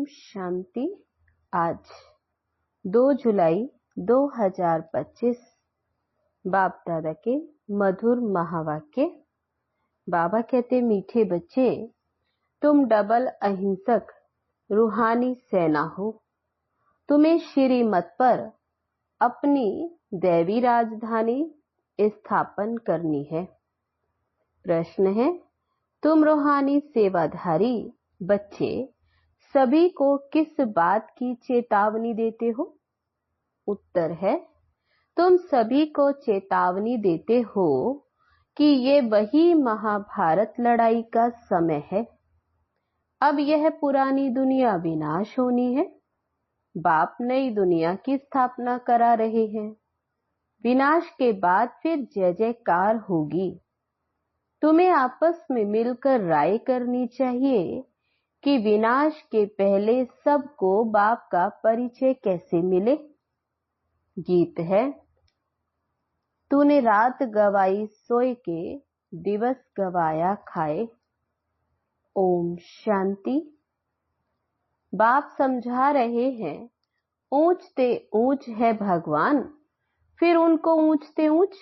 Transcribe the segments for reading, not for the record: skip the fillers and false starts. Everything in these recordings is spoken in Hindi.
शांति। आज 2 जुलाई 2025 बाप दादा के मधुर महावाक्य। बाबा कहते, मीठे बच्चे, तुम डबल अहिंसक रूहानी सेना हो। तुम्हें श्री मत पर अपनी दैवी राजधानी स्थापन करनी है। प्रश्न है, तुम रूहानी सेवाधारी बच्चे सभी को किस बात की चेतावनी देते हो? उत्तर है, तुम सभी को चेतावनी देते हो कि ये वही महाभारत लड़ाई का समय है। अब यह पुरानी दुनिया विनाश होनी है। बाप नई दुनिया की स्थापना करा रहे हैं। विनाश के बाद फिर जय जयकार होगी। तुम्हें आपस में मिलकर राय करनी चाहिए कि विनाश के पहले सबको बाप का परिचय कैसे मिले। गीत है, तूने रात गवाई सोए के, दिवस गवाया खाए। ओम शांति। बाप समझा रहे हैं, ऊंचते ऊंच है भगवान, फिर उनको ऊंचते ऊंच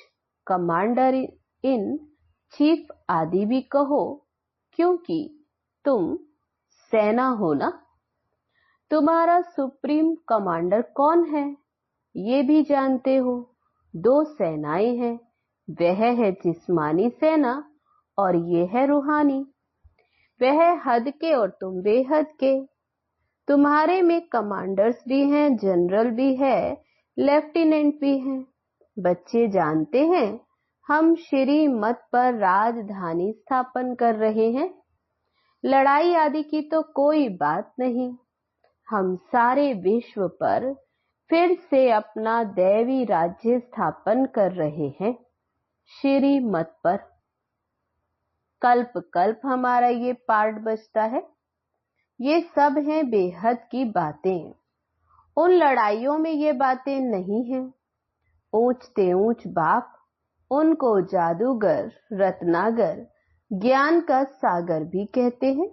कमांडर इन चीफ आदि भी कहो, क्योंकि तुम सेना हो ना। तुम्हारा सुप्रीम कमांडर कौन है ये भी जानते हो। 2 सेनाएं हैं, वह है जिस्मानी सेना और ये है रूहानी। वह हद के और तुम बेहद के। तुम्हारे में कमांडर्स भी हैं, जनरल भी है, लेफ्टिनेंट भी हैं। बच्चे जानते हैं हम श्री मत पर राजधानी स्थापन कर रहे हैं। लड़ाई आदि की तो कोई बात नहीं। हम सारे विश्व पर फिर से अपना दैवी राज्य स्थापन कर रहे हैं श्री मत पर। कल्प कल्प हमारा ये पार्ट बचता है। ये सब हैं बेहद की बातें। उन लड़ाइयों में ये बातें नहीं हैं। ऊंचते ऊंच बाप उनको जादूगर, रत्नागर, ज्ञान का सागर भी कहते हैं।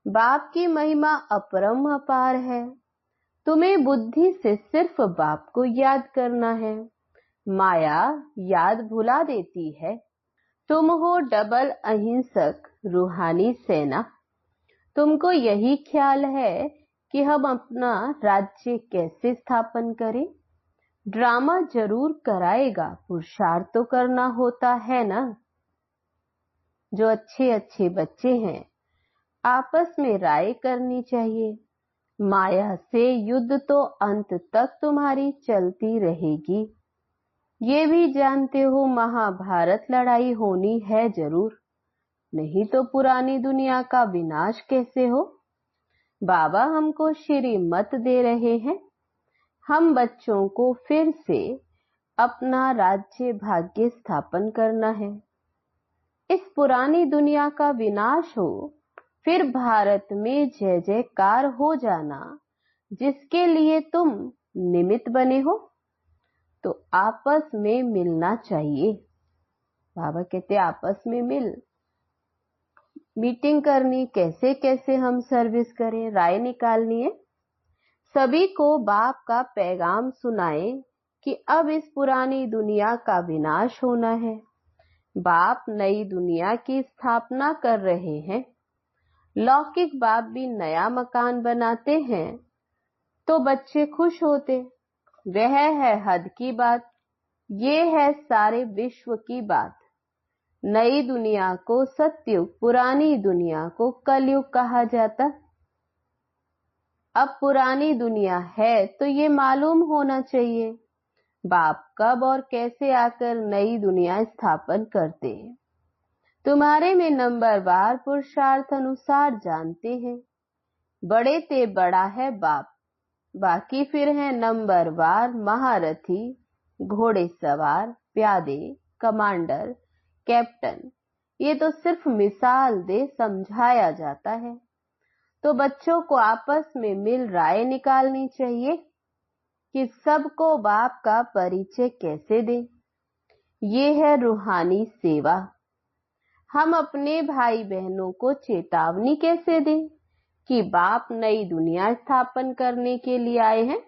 बाप की महिमा अपरम अपार है। तुम्हें बुद्धि से सिर्फ बाप को याद करना है। माया याद भुला देती है। तुम हो डबल अहिंसक रूहानी सेना। तुमको यही ख्याल है कि हम अपना राज्य कैसे स्थापन करें। ड्रामा जरूर कराएगा, पुरुषार्थ तो करना होता है ना। जो अच्छे अच्छे बच्चे हैं, आपस में राय करनी चाहिए। माया से युद्ध तो अंत तक तुम्हारी चलती रहेगी। ये भी जानते हो महाभारत लड़ाई होनी है जरूर, नहीं तो पुरानी दुनिया का विनाश कैसे हो। बाबा हमको श्री मत दे रहे हैं। हम बच्चों को फिर से अपना राज्य भाग्य स्थापन करना है। इस पुरानी दुनिया का विनाश हो, फिर भारत में जय जयकार हो जाना, जिसके लिए तुम निमित्त बने हो। तो आपस में मिलना चाहिए। बाबा कहते आपस में मीटिंग करनी, कैसे कैसे हम सर्विस करें, राय निकालनी है। सभी को बाप का पैगाम सुनाए कि अब इस पुरानी दुनिया का विनाश होना है। बाप नई दुनिया की स्थापना कर रहे हैं। लौकिक बाप भी नया मकान बनाते हैं तो बच्चे खुश होते। वह है हद की बात। ये है सारे विश्व की बात। नई दुनिया को सतयुग, पुरानी दुनिया को कलयुग कहा जाता। अब पुरानी दुनिया है तो ये मालूम होना चाहिए बाप कब और कैसे आकर नई दुनिया स्थापन करते हैं। तुम्हारे में नंबरवार पुरुषार्थ अनुसार जानते हैं। बड़े ते बड़ा है बाप, बाकी फिर है नंबरवार महारथी, घोड़े सवार, प्यादे, कमांडर, कैप्टन। ये तो सिर्फ मिसाल दे समझाया जाता है। तो बच्चों को आपस में मिल राय निकालनी चाहिए कि सबको बाप का परिचय कैसे दें। ये है रूहानी सेवा। हम अपने भाई बहनों को चेतावनी कैसे दें कि बाप नई दुनिया स्थापन करने के लिए आए हैं।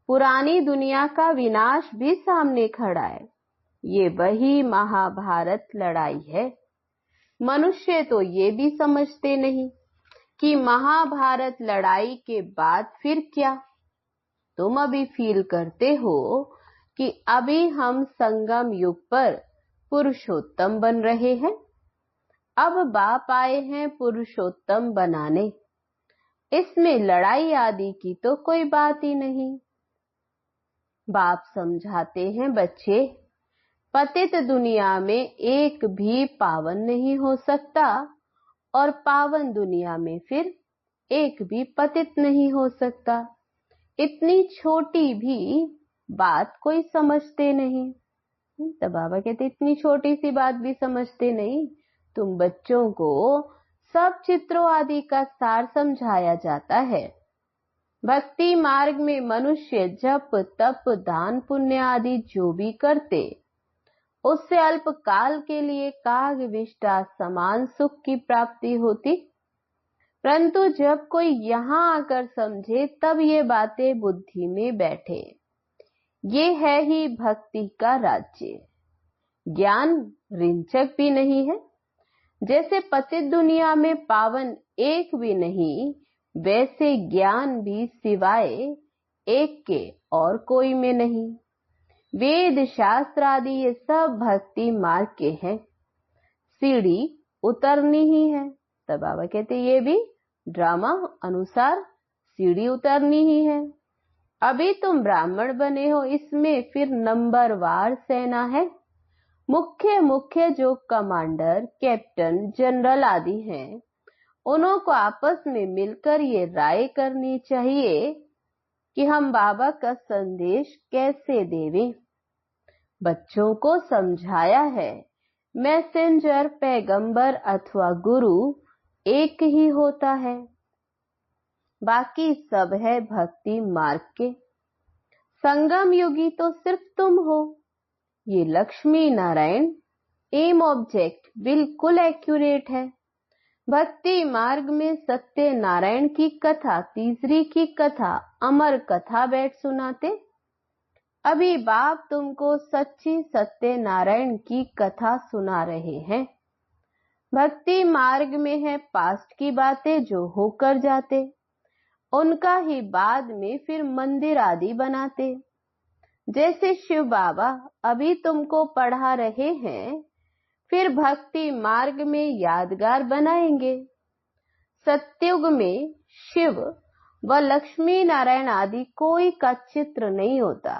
पुरानी दुनिया का विनाश भी सामने खड़ा है। ये वही महाभारत लड़ाई है। मनुष्य तो ये भी समझते नहीं कि महाभारत लड़ाई के बाद फिर क्या। तुम अभी फील करते हो कि अभी हम संगम युग पर पुरुषोत्तम बन रहे हैं। अब बाप आए हैं पुरुषोत्तम बनाने। इसमें लड़ाई आदि की तो कोई बात ही नहीं। बाप समझाते हैं, बच्चे, पतित दुनिया में एक भी पावन नहीं हो सकता और पावन दुनिया में फिर एक भी पतित नहीं हो सकता। इतनी छोटी भी बात कोई समझते नहीं। तो बाबा कहते इतनी छोटी सी बात भी समझते नहीं। तुम बच्चों को सब चित्रों आदि का सार समझाया जाता है। भक्ति मार्ग में मनुष्य जप तप दान पुण्य आदि जो भी करते, उससे अल्प काल के लिए काग विष्टा समान सुख की प्राप्ति होती। परंतु जब कोई यहाँ आकर समझे तब ये बातें बुद्धि में बैठे। ये है ही भक्ति का राज्य। ज्ञान रिंचक भी नहीं है। जैसे पतित दुनिया में पावन एक भी नहीं, वैसे ज्ञान भी सिवाय एक के और कोई में नहीं। वेद शास्त्र आदि ये सब भक्ति मार्ग के हैं। सीढ़ी उतरनी ही है। तब बाबा कहते ये भी ड्रामा अनुसार सीढ़ी उतरनी ही है। अभी तुम ब्राह्मण बने हो, इसमें फिर नंबरवार सेना है। मुख्य मुख्य जो कमांडर कैप्टन जनरल आदि हैं, उन्हों को आपस में मिलकर ये राय करनी चाहिए कि हम बाबा का संदेश कैसे देवें। बच्चों को समझाया है, मैसेंजर पैगंबर अथवा गुरु एक ही होता है, बाकी सब है भक्ति मार्ग के। संगम युगी तो सिर्फ तुम हो। ये लक्ष्मी नारायण एम ऑब्जेक्ट बिल्कुल एक्यूरेट है। भक्ति मार्ग में सत्य नारायण की कथा, तीसरी की कथा, अमर कथा बैठ सुनाते। अभी बाप तुमको सच्ची सत्य नारायण की कथा सुना रहे हैं। भक्ति मार्ग में है पास्ट की बातें जो होकर जाते, उनका ही बाद में फिर मंदिर आदि बनाते। जैसे शिव बाबा अभी तुमको पढ़ा रहे हैं, फिर भक्ति मार्ग में यादगार बनाएंगे। सत्युग में शिव व लक्ष्मी नारायण आदि कोई का चित्र नहीं होता।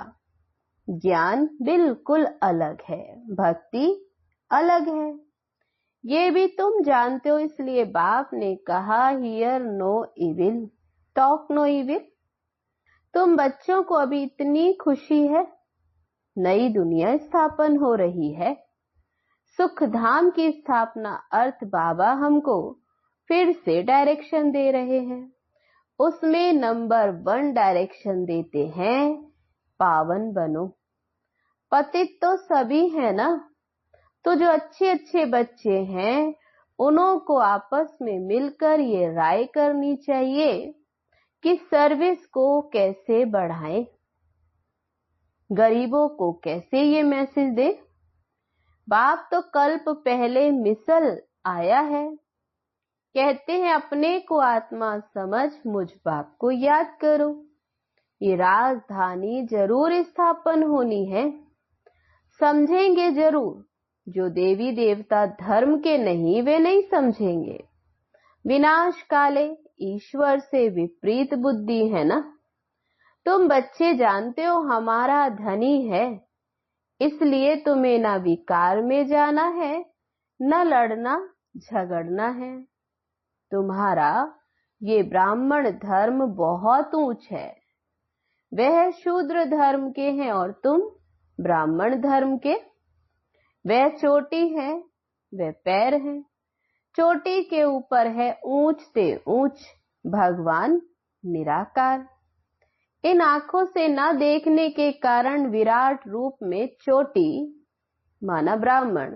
ज्ञान बिल्कुल अलग है, भक्ति अलग है। ये भी तुम जानते हो, इसलिए बाप ने कहा hear no evil, talk no evil. तुम बच्चों को अभी इतनी खुशी है, नई दुनिया स्थापन हो रही है। सुख धाम की स्थापना अर्थ बाबा हमको फिर से डायरेक्शन दे रहे हैं। उसमें नंबर 1 डायरेक्शन देते हैं, पावन बनो। पतित तो सभी है ना, तो जो अच्छे अच्छे बच्चे हैं उन्हों को आपस में मिलकर ये राय करनी चाहिए कि सर्विस को कैसे बढ़ाएं, गरीबों को कैसे ये मैसेज दे। बाप तो कल्प पहले मिसल आया है, कहते हैं अपने को आत्मा समझ मुझ बाप को याद करो। ये राजधानी जरूर स्थापन होनी है, समझेंगे जरूर। जो देवी देवता धर्म के नहीं वे नहीं समझेंगे। विनाश काले ईश्वर से विपरीत बुद्धि है ना। तुम बच्चे जानते हो हमारा धनी है, इसलिए तुम्हें ना विकार में जाना है, न लड़ना झगड़ना है। तुम्हारा ये ब्राह्मण धर्म बहुत ऊंच है, वह शूद्र धर्म के हैं और तुम ब्राह्मण धर्म के। वह चोटी है, वह पैर है। चोटी के ऊपर है ऊंच से ऊंच भगवान निराकार। इन आंखों से न देखने के कारण विराट रूप में चोटी माना ब्राह्मण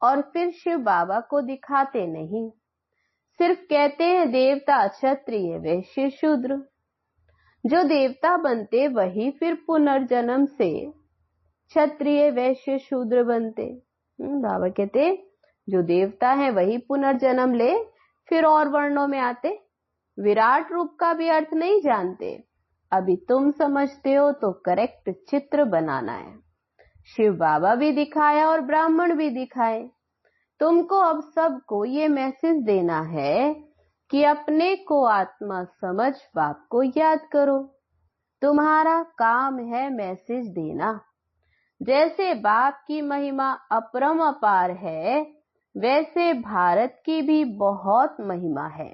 और फिर शिव बाबा को दिखाते नहीं। सिर्फ कहते हैं देवता, क्षत्रिय, वैश्य, शूद्र। जो देवता बनते वही फिर पुनर्जन्म से क्षत्रिय, वैश्य, शूद्र बनते। बाबा कहते जो देवता है वही पुनर्जन्म ले फिर और वर्णों में आते। विराट रूप का भी अर्थ नहीं जानते। अभी तुम समझते हो तो करेक्ट चित्र बनाना है। शिव बाबा भी दिखाया और ब्राह्मण भी दिखाए। तुमको अब सबको ये मैसेज देना है कि अपने को आत्मा समझ बाप को याद करो। तुम्हारा काम है मैसेज देना। जैसे बाप की महिमा अपरम अपार है, वैसे भारत की भी बहुत महिमा है।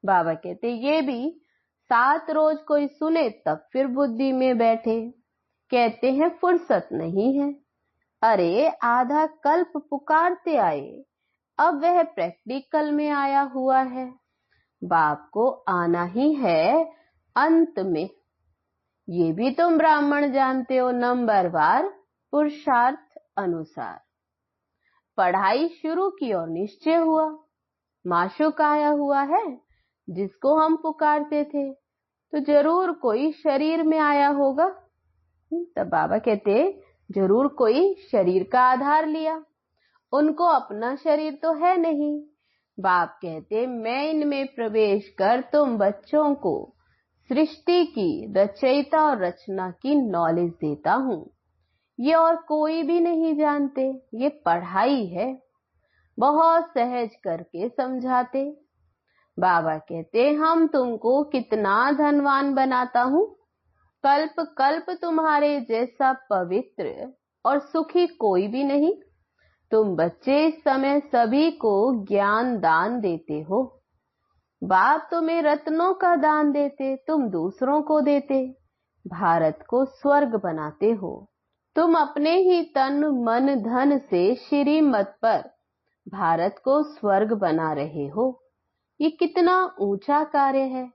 बाबा कहते ये भी 7 रोज कोई सुने तब फिर बुद्धि में बैठे। कहते हैं फुर्सत नहीं है। अरे आधा कल्प पुकारते आए, अब वह प्रैक्टिकल में आया हुआ है। बाप को आना ही है अंत में। ये भी तुम ब्राह्मण जानते हो नंबरवार पुरुषार्थ अनुसार। पढ़ाई शुरू की और निश्चय हुआ। माशूक आया हुआ है जिसको हम पुकारते थे, तो जरूर कोई शरीर में आया होगा। तब बाबा कहते जरूर कोई शरीर का आधार लिया। उनको अपना शरीर तो है नहीं। बाप कहते मैं इनमें प्रवेश कर तुम बच्चों को सृष्टि की रचयिता और रचना की नॉलेज देता हूँ। ये और कोई भी नहीं जानते। ये पढ़ाई है, बहुत सहज करके समझाते। बाबा कहते हम तुमको कितना धनवान बनाता हूँ। कल्प कल्प तुम्हारे जैसा पवित्र और सुखी कोई भी नहीं। तुम बच्चे इस समय सभी को ज्ञान दान देते हो। बाप तुम्हें रत्नों का दान देते, तुम दूसरों को देते। भारत को स्वर्ग बनाते हो। तुम अपने ही तन मन धन से श्रीमत पर भारत को स्वर्ग बना रहे हो। ये कितना ऊंचा कार्य है।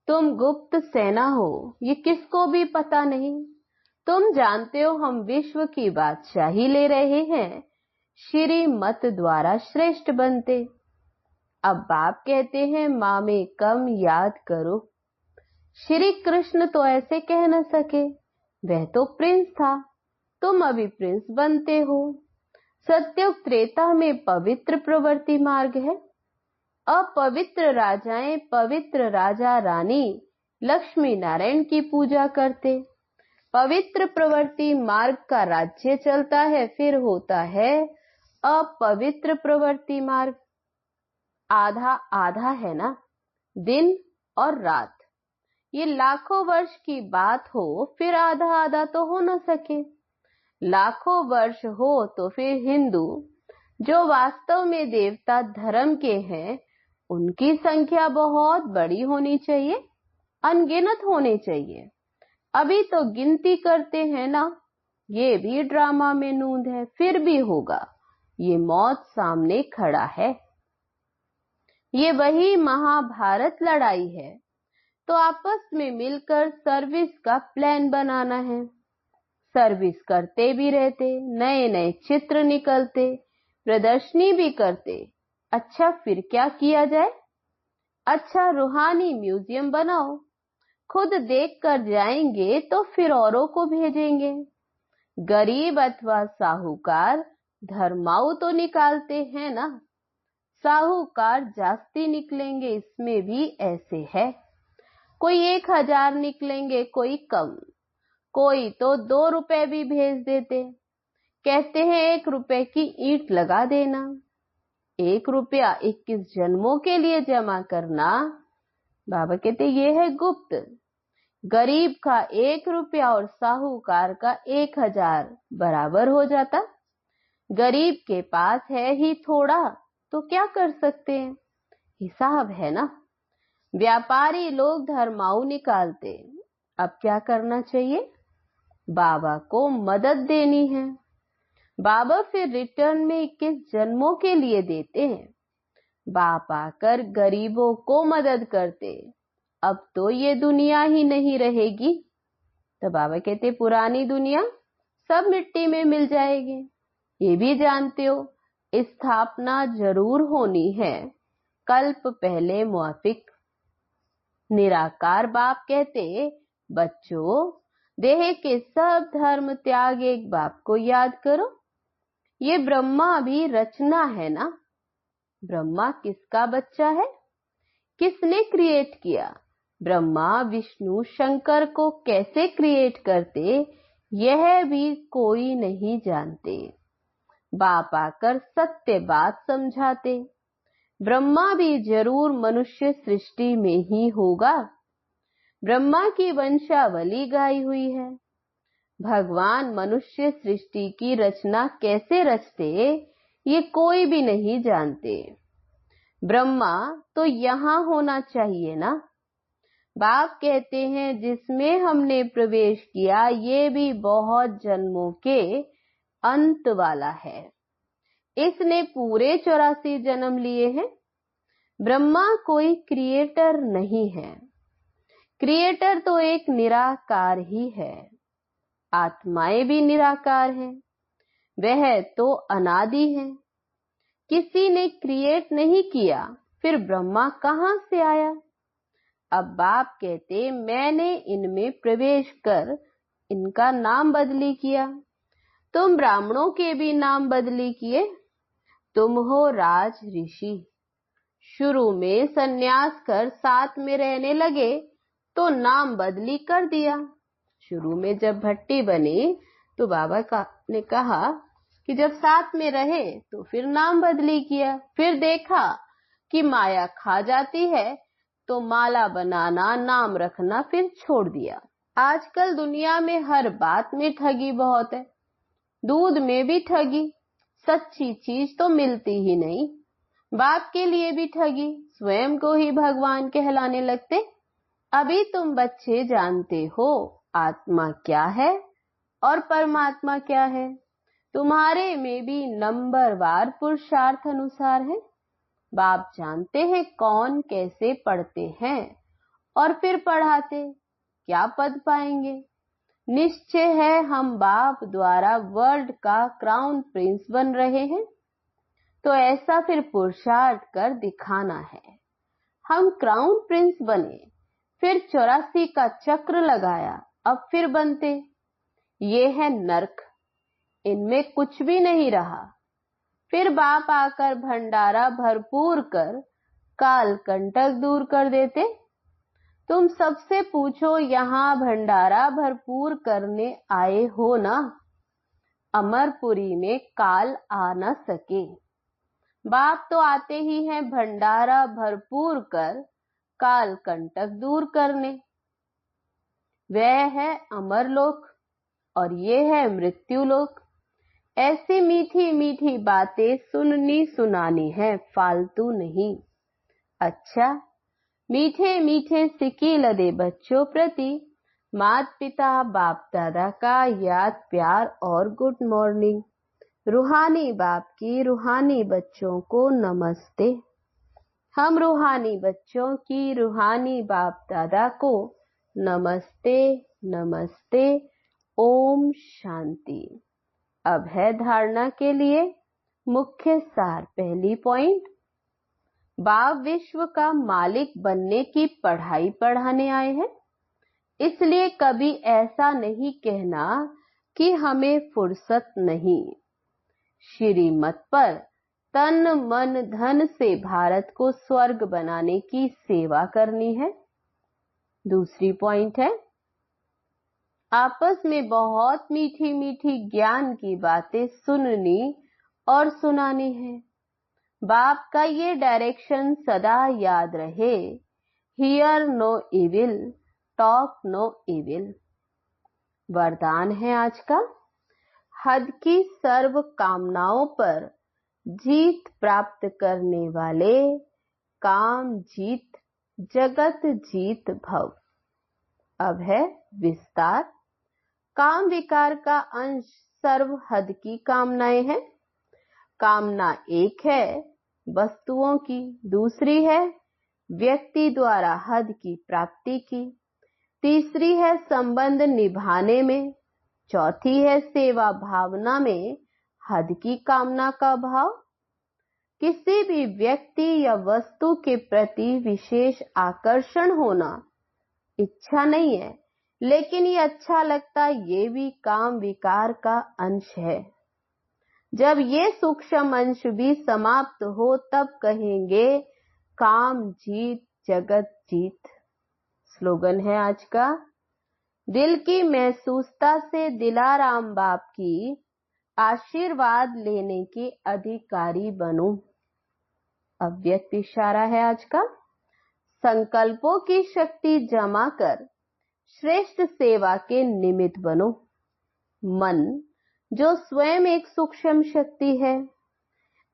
तुम गुप्त सेना हो, ये किसको भी पता नहीं। तुम जानते हो हम विश्व की बादशाही ले रहे हैं। श्रीमत द्वारा श्रेष्ठ बनते। अब बाप कहते हैं माँ में कम याद करो। श्री कृष्ण तो ऐसे कह न सके, वह तो प्रिंस था। तुम अभी प्रिंस बनते हो। सत्युग त्रेता में पवित्र प्रवृत्ति मार्ग है। अपवित्र राजाएं पवित्र राजा रानी लक्ष्मी नारायण की पूजा करते। पवित्र प्रवृत्ति मार्ग का राज्य चलता है, फिर होता है अपवित्र प्रवृत्ति मार्ग। आधा आधा है ना, दिन और रात। ये लाखों वर्ष की बात हो फिर आधा आधा तो हो न सके। लाखों वर्ष हो तो फिर हिंदू जो वास्तव में देवता धर्म के हैं उनकी संख्या बहुत बड़ी होनी चाहिए, अनगिनत होने चाहिए। अभी तो गिनती करते हैं ना, ये भी ड्रामा में नूंद है। फिर भी होगा, ये मौत सामने खड़ा है। ये वही महाभारत लड़ाई है। तो आपस में मिलकर सर्विस का प्लान बनाना है। सर्विस करते भी रहते, नए नए चित्र निकलते, प्रदर्शनी भी करते। अच्छा फिर क्या किया जाए? अच्छा रूहानी म्यूजियम बनाओ। खुद देख कर जाएंगे तो फिर औरों को भेजेंगे। गरीब अथवा साहूकार धर्माऊ तो निकालते हैं ना। साहूकार जास्ती निकलेंगे, इसमें भी ऐसे है। कोई 1000 निकलेंगे, कोई कम, कोई तो 2 रुपए भी भेज देते। कहते हैं 1 रुपए की ईंट लगा देना। 1 रुपया 21 जन्मों के लिए जमा करना। बाबा कहते ये है गुप्त। गरीब का 1 रुपया और साहूकार का 1000 बराबर हो जाता। गरीब के पास है ही थोड़ा, तो क्या कर सकते हैं, हिसाब है ना। व्यापारी लोग धर्माऊ निकालते। अब क्या करना चाहिए? बाबा को मदद देनी है। बाबा फिर रिटर्न में 21 जन्मों के लिए देते हैं। बाप आकर गरीबों को मदद करते। अब तो ये दुनिया ही नहीं रहेगी। तो बाबा कहते पुरानी दुनिया सब मिट्टी में मिल जाएगी। ये भी जानते हो स्थापना जरूर होनी है, कल्प पहले मुआफिक। निराकार बाप कहते, बच्चों देह के सब धर्म त्याग एक बाप को याद करो। ये ब्रह्मा भी रचना है ना। ब्रह्मा किसका बच्चा है? किसने क्रिएट किया? ब्रह्मा विष्णु शंकर को कैसे क्रिएट करते, यह भी कोई नहीं जानते। बाप आकर सत्य बात समझाते। ब्रह्मा भी जरूर मनुष्य सृष्टि में ही होगा। ब्रह्मा की वंशावली गाई हुई है। भगवान मनुष्य सृष्टि की रचना कैसे रचते, ये कोई भी नहीं जानते। ब्रह्मा तो यहाँ होना चाहिए ना। बाप कहते हैं, जिसमें हमने प्रवेश किया ये भी बहुत जन्मों के अंत वाला है। इसने पूरे 84 जन्म लिए हैं। ब्रह्मा कोई क्रिएटर नहीं है। क्रिएटर तो एक निराकार ही है। आत्माएं भी निराकार हैं। वह तो अनादि है। किसी ने क्रिएट नहीं किया, फिर ब्रह्मा कहां से आया? अब बाप कहते, मैंने इनमें प्रवेश कर इनका नाम बदली किया। तुम ब्राह्मणों के भी नाम बदली किए। तुम हो राज ऋषि। शुरू में सन्यास कर साथ में रहने लगे तो नाम बदली कर दिया। शुरू में जब भट्टी बनी तो बाबा ने कहा कि जब साथ में रहे तो फिर नाम बदली किया। फिर देखा कि माया खा जाती है तो माला बनाना, नाम रखना फिर छोड़ दिया। आजकल दुनिया में हर बात में ठगी बहुत है। दूध में भी ठगी। सच्ची चीज तो मिलती ही नहीं। बाप के लिए भी ठगी। स्वयं को ही भगवान कहलाने लगते। अभी तुम बच्चे जानते हो आत्मा क्या है और परमात्मा क्या है। तुम्हारे में भी नंबरवार पुरुषार्थ अनुसार है। बाप जानते हैं कौन कैसे पढ़ते हैं और फिर पढ़ाते, क्या पद पाएंगे। निश्चय है हम बाप द्वारा वर्ल्ड का क्राउन प्रिंस बन रहे हैं, तो ऐसा फिर पुरुषार्थ कर दिखाना है। हम क्राउन प्रिंस बने, फिर 84 का चक्र लगाया, अब फिर बनते। ये है नर्क, इनमें कुछ भी नहीं रहा। फिर बाप आकर भंडारा भरपूर कर काल कंटक दूर कर देते। तुम सबसे पूछो, यहाँ भंडारा भरपूर करने आए हो ना? अमरपुरी में काल आ न सके। बाप तो आते ही हैं भंडारा भरपूर कर काल कंटक दूर करने। वह है अमरलोक और ये है मृत्युलोक। ऐसी मीठी मीठी बातें सुननी सुनानी है, फालतू नहीं। अच्छा, मीठे मीठे सिक्के लदे बच्चों प्रति माता पिता बाप दादा का याद प्यार और गुड मॉर्निंग। रूहानी बाप की रूहानी बच्चों को नमस्ते। हम रूहानी बच्चों की रूहानी बाप दादा को नमस्ते नमस्ते। ओम शांति। अब है धारणा के लिए मुख्य सार। पहली पॉइंट, बाप विश्व का मालिक बनने की पढ़ाई पढ़ाने आए हैं। इसलिए कभी ऐसा नहीं कहना कि हमें फुर्सत नहीं। श्रीमत पर तन मन धन से भारत को स्वर्ग बनाने की सेवा करनी है। दूसरी पॉइंट है, आपस में बहुत मीठी मीठी ज्ञान की बातें सुननी और सुनानी है। बाप का ये डायरेक्शन सदा याद रहे, hear no evil, talk no evil. वरदान है आज का, हद की सर्व कामनाओं पर जीत प्राप्त करने वाले काम जीत जगत जीत भव। अब है विस्तार। काम विकार का अंश सर्व हद की कामनाएं हैं। कामना एक है वस्तुओं की, दूसरी है व्यक्ति द्वारा हद की प्राप्ति की, तीसरी है संबंध निभाने में, चौथी है सेवा भावना में हद की कामना का भाव। किसी भी व्यक्ति या वस्तु के प्रति विशेष आकर्षण होना इच्छा नहीं है, लेकिन ये अच्छा लगता, ये भी काम विकार का अंश है। जब ये सूक्ष्म अंश भी समाप्त हो तब कहेंगे काम जीत जगत जीत। स्लोगन है आज का, दिल की महसूसता से दिलाराम बाप की आशीर्वाद लेने के अधिकारी बनो। अव्यक्त इशारा है आज का, संकल्पों की शक्ति जमा कर श्रेष्ठ सेवा के निमित्त बनो। मन जो स्वयं एक सूक्ष्म शक्ति है,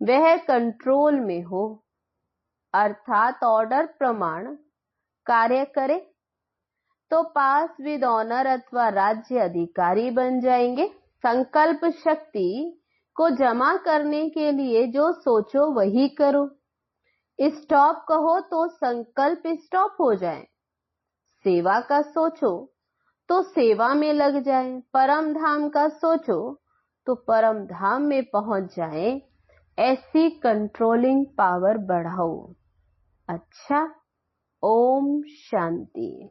वह कंट्रोल में हो, अर्थात ऑर्डर प्रमाण कार्य करे तो पास विद ऑनर अथवा राज्य अधिकारी बन जाएंगे। संकल्प शक्ति को जमा करने के लिए जो सोचो वही करो। स्टॉप कहो तो संकल्प स्टॉप हो जाए। सेवा का सोचो तो सेवा में लग जाए। परम धाम का सोचो तो परम धाम में पहुंच जाए। ऐसी कंट्रोलिंग पावर बढ़ाओ। अच्छा, ओम शांति।